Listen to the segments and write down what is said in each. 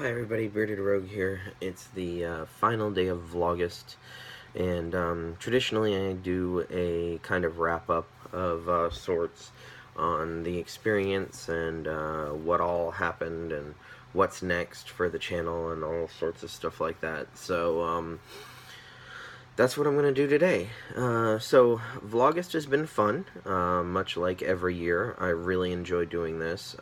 Hi everybody, Bearded Rogue here. It's the final day of Vlogust, and traditionally I do a kind of wrap-up of sorts on the experience and what all happened and what's next for the channel and all sorts of stuff like that. So that's what I'm going to do today. So Vlogust has been fun, much like every year. I really enjoy doing this.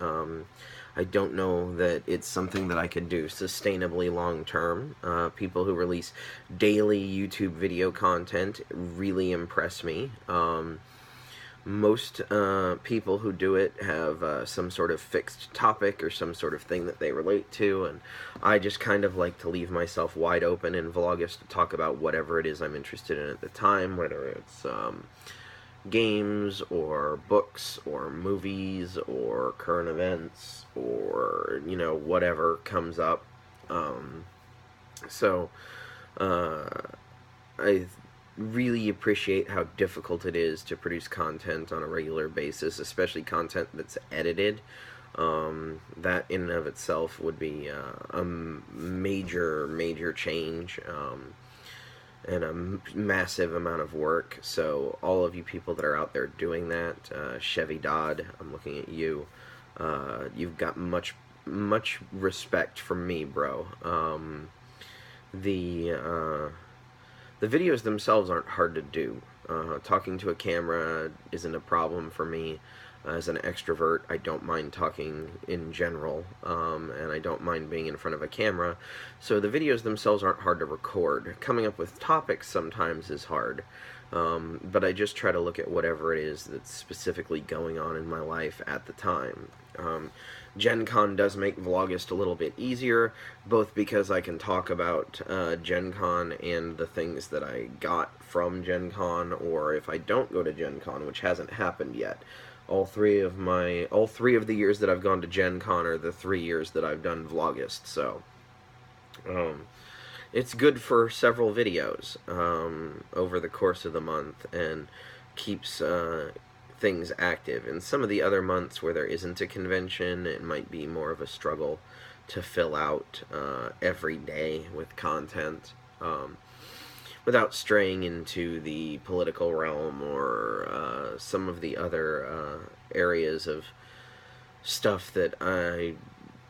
I don't know that it's something that I could do sustainably long term. People who release daily YouTube video content really impress me. Most people who do it have some sort of fixed topic or some sort of thing that they relate to, and I just kind of like to leave myself wide open in Vlogust to talk about whatever it is I'm interested in at the time, whether it's games or books or movies or current events or, you know, whatever comes up. So I really appreciate how difficult it is to produce content on a regular basis, especially content that's edited. That in and of itself would be a major change, and a massive amount of work. So all of you people that are out there doing that, Chevy Dodd, I'm looking at you. You've got much respect from me, bro. The videos themselves aren't hard to do. Talking to a camera isn't a problem for me. As an extrovert, I don't mind talking in general, and I don't mind being in front of a camera, so the videos themselves aren't hard to record. Coming up with topics sometimes is hard, but I just try to look at whatever it is that's specifically going on in my life at the time. Gen Con does make Vlogust a little bit easier, both because I can talk about Gen Con and the things that I got from Gen Con, or if I don't go to Gen Con, which hasn't happened yet. All three of the years that I've gone to Gen Con are the 3 years that I've done Vlogust, so it's good for several videos over the course of the month, and keeps things active. In some of the other months where there isn't a convention, it might be more of a struggle to fill out every day with content, without straying into the political realm or some of the other areas of stuff that I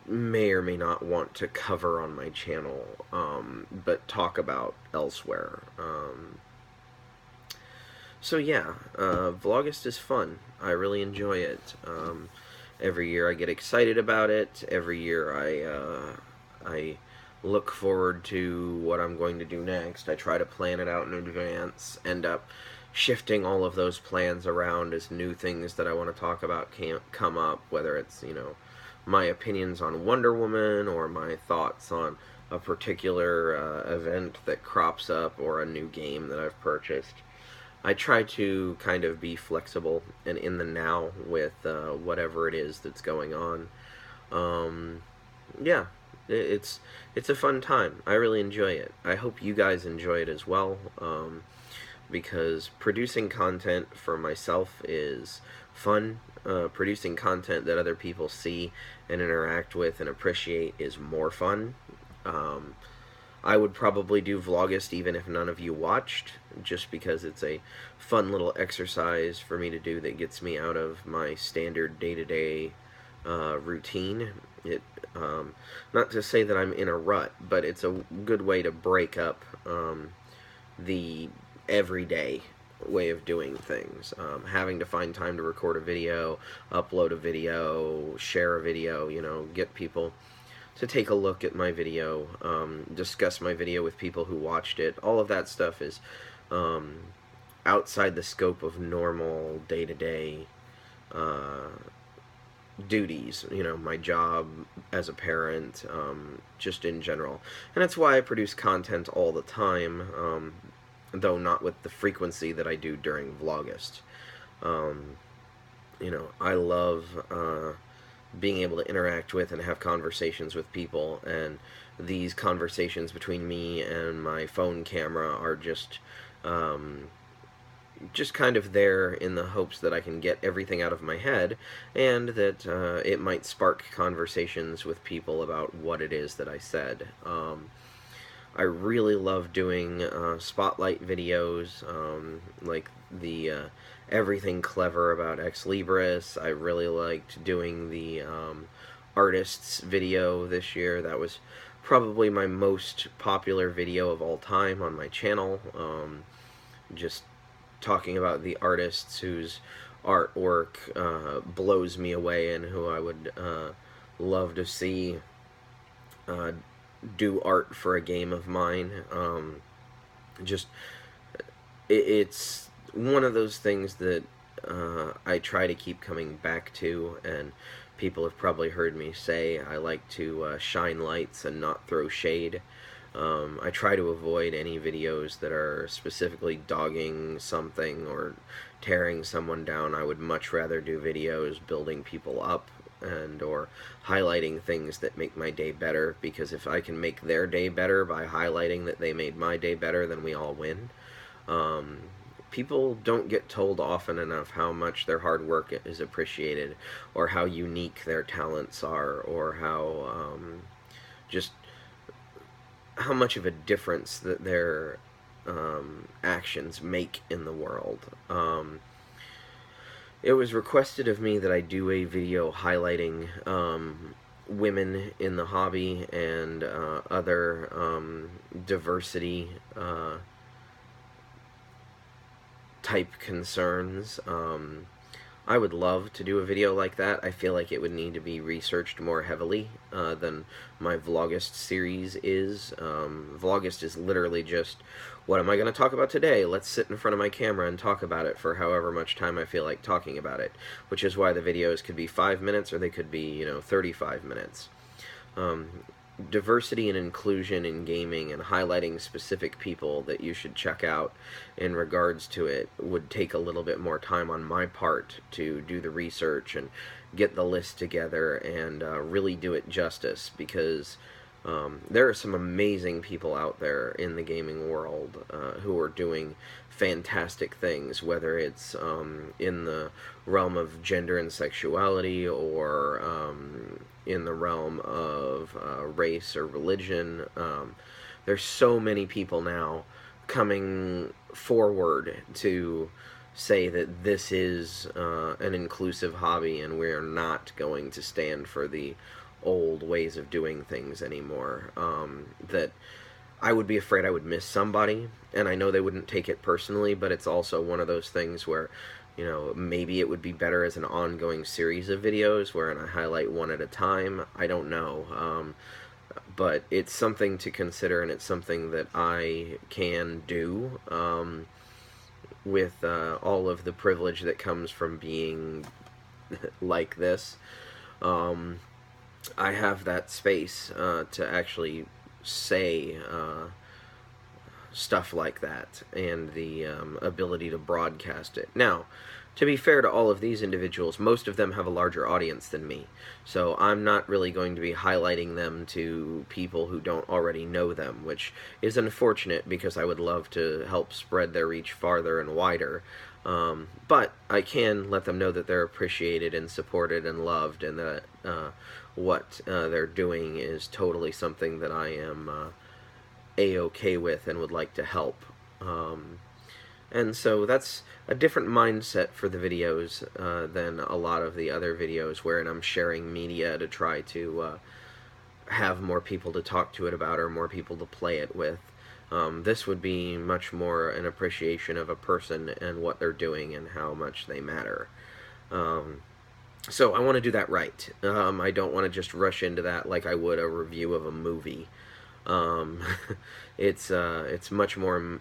may or may not want to cover on my channel, but talk about elsewhere. So yeah, Vlogust is fun. I really enjoy it. Every year I get excited about it. Every year I look forward to what I'm going to do next. I try to plan it out in advance, end up shifting all of those plans around as new things that I want to talk about come up, whether it's, you know, my opinions on Wonder Woman or my thoughts on a particular event that crops up or a new game that I've purchased. I try to kind of be flexible and in the now with whatever it is that's going on. Yeah, it's a fun time. I really enjoy it. I hope you guys enjoy it as well, because producing content for myself is fun. Producing content that other people see and interact with and appreciate is more fun. I would probably do Vlogust even if none of you watched, just because it's a fun little exercise for me to do that gets me out of my standard day-to-day routine. Not to say that I'm in a rut, but it's a good way to break up the everyday way of doing things. Having to find time to record a video, upload a video, share a video, you know, get people to take a look at my video, discuss my video with people who watched it. All of that stuff is outside the scope of normal day-to-day duties, you know, my job as a parent, just in general. And that's why I produce content all the time, though not with the frequency that I do during Vlogust. You know, I love being able to interact with and have conversations with people, and these conversations between me and my phone camera are just just kind of there in the hopes that I can get everything out of my head, and that it might spark conversations with people about what it is that I said. I really love doing spotlight videos, like the Everything Clever About Ex Libris. I really liked doing the artists video this year. That was probably my most popular video of all time on my channel. Just talking about the artists whose artwork blows me away and who I would love to see do art for a game of mine. Just it's one of those things that I try to keep coming back to, and people have probably heard me say I like to shine lights and not throw shade. I try to avoid any videos that are specifically dogging something or tearing someone down. I would much rather do videos building people up and or highlighting things that make my day better, because if I can make their day better by highlighting that they made my day better, then we all win. People don't get told often enough how much their hard work is appreciated, or how unique their talents are, or how just how much of a difference that their actions make in the world. It was requested of me that I do a video highlighting women in the hobby and other diversity type concerns. I would love to do a video like that. I feel like it would need to be researched more heavily than my Vlogust series is. Vlogust is literally just, what am I going to talk about today? Let's sit in front of my camera and talk about it for however much time I feel like talking about it, which is why the videos could be 5 minutes or they could be, 35 minutes. Diversity and inclusion in gaming and highlighting specific people that you should check out in regards to it would take a little bit more time on my part to do the research and get the list together and really do it justice, because there are some amazing people out there in the gaming world who are doing fantastic things, whether it's in the realm of gender and sexuality, or in the realm of race or religion. There's so many people now coming forward to say that this is an inclusive hobby and we're not going to stand for the old ways of doing things anymore. That I would be afraid I would miss somebody, and I know they wouldn't take it personally, but it's also one of those things where, maybe it would be better as an ongoing series of videos wherein I highlight one at a time. I don't know. But it's something to consider, and it's something that I can do with all of the privilege that comes from being like this. I have that space to actually say stuff like that, and the ability to broadcast it. Now, to be fair to all of these individuals, most of them have a larger audience than me, so I'm not really going to be highlighting them to people who don't already know them, which is unfortunate because I would love to help spread their reach farther and wider. But I can let them know that they're appreciated and supported and loved, and that what they're doing is totally something that I am A-okay with and would like to help. And so that's a different mindset for the videos than a lot of the other videos wherein I'm sharing media to try to have more people to talk to it about or more people to play it with. This would be much more an appreciation of a person and what they're doing and how much they matter. So I want to do that right. I don't want to just rush into that like I would a review of a movie. It's much more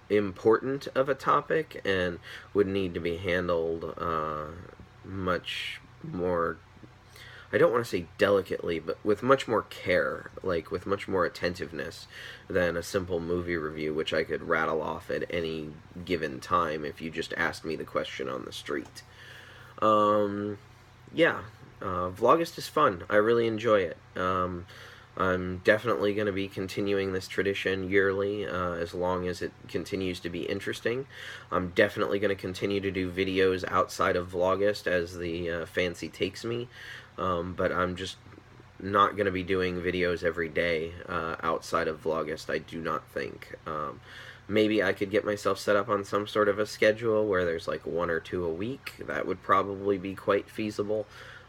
important of a topic and would need to be handled much more, I don't want to say delicately, but with much more care, like with much more attentiveness than a simple movie review, which I could rattle off at any given time if you just asked me the question on the street. Yeah, Vlogust is fun. I really enjoy it. I'm definitely going to be continuing this tradition yearly as long as it continues to be interesting. I'm definitely going to continue to do videos outside of Vlogust as the fancy takes me, but I'm just not going to be doing videos every day outside of Vlogust, I do not think. Maybe I could get myself set up on some sort of a schedule where there's like 1 or 2 a week. That would probably be quite feasible,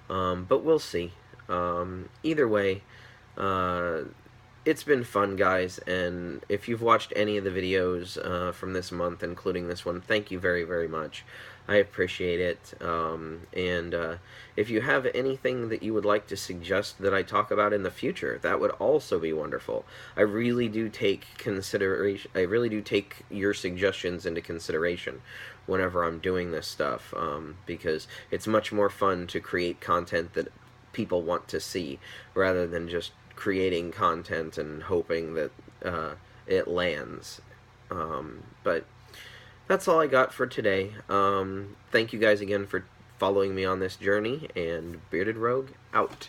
but we'll see. Either way, it's been fun, guys, and if you've watched any of the videos from this month, including this one, thank you very, very much. I appreciate it, and if you have anything that you would like to suggest that I talk about in the future, that would also be wonderful. I really do take your suggestions into consideration whenever I'm doing this stuff, because it's much more fun to create content that people want to see, rather than just creating content and hoping that it lands. But that's all I got for today. Thank you guys again for following me on this journey, and Bearded Rogue out.